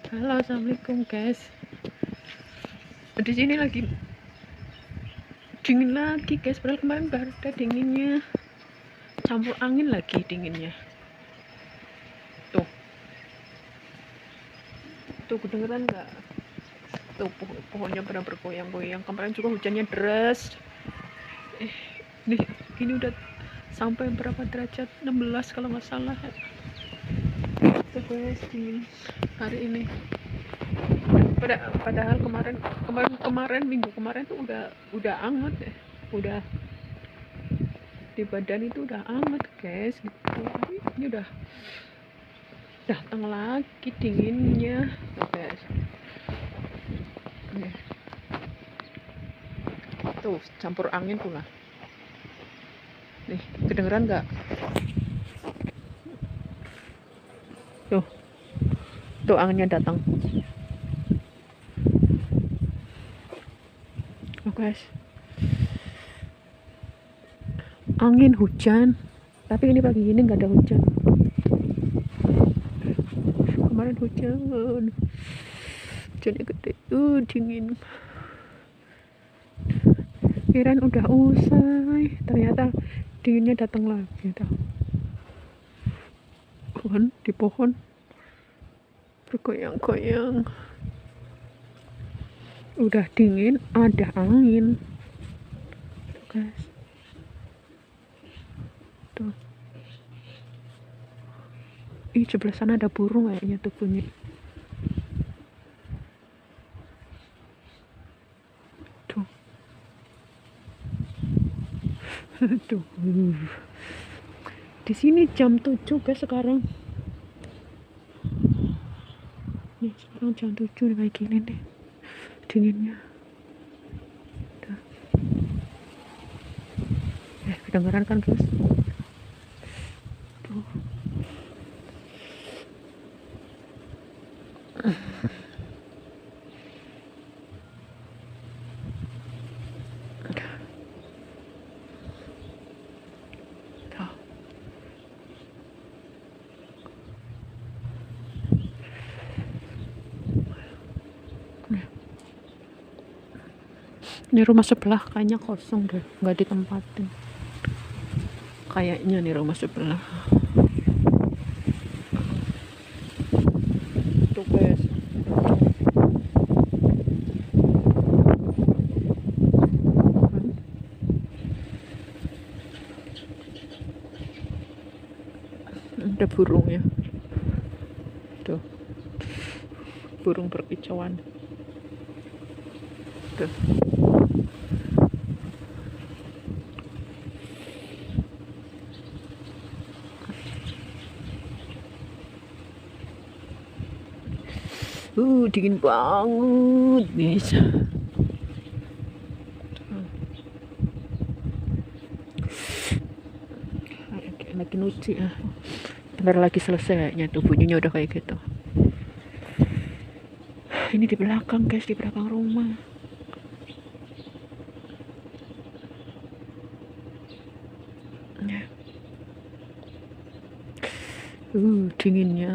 Halo, assalamualaikum guys. Di sini lagi dingin lagi guys. Padahal kemarin baru ada dinginnya, campur angin lagi dinginnya. Tuh, kedengeran nggak? Tuh pohonnya pada bergoyang-goyang. Kemarin juga hujannya deras. Nih, ini udah sampai berapa derajat? 16 kalau nggak salah. Tuh guys, dingin hari ini. Padahal kemarin minggu kemarin tuh udah anget ya, udah di badan itu udah anget guys gitu. Ini udah datang lagi dinginnya guys. Tuh campur angin pula. Nih, kedengeran nggak? Tuh anginnya datang. Oh guys, angin hujan, tapi ini pagi ini nggak ada hujan. Kemarin hujannya gede, dingin. Kirain udah usai, ternyata dinginnya datang lagi. Di pohon bergoyang-goyang. Udah dingin, ada angin. Guys. Tuh. Sebelah sana ada burung kayaknya tuh bunyi. Tuh. Tuh. Di sini jam 7 guys sekarang. Nih, sekarang jam 7 kayak gini nih. Dinginnya. Tuh. Kedengeran kan guys? Tuh. Ini rumah sebelah kayaknya kosong deh, nggak ditempatin. Kayaknya nih rumah sebelah. Tuh guys. Ada burung ya. Tuh. Burung berkicauan. Tuh. Dingin banget guys. Lagi nuci ya. Bentar lagi selesai kayaknya tuh, bunyinya udah kayak gitu. Ini di belakang guys, di belakang rumah. Dinginnya.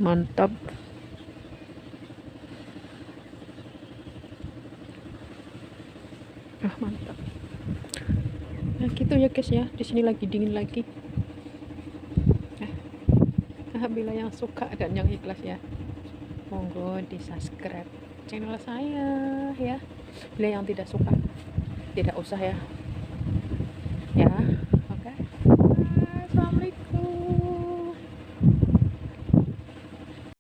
Mantap. Mantap. Nah gitu ya guys ya, di sini lagi dingin lagi. Bila yang suka dan yang ikhlas ya, monggo di subscribe channel saya ya. Bila yang tidak suka, tidak usah ya.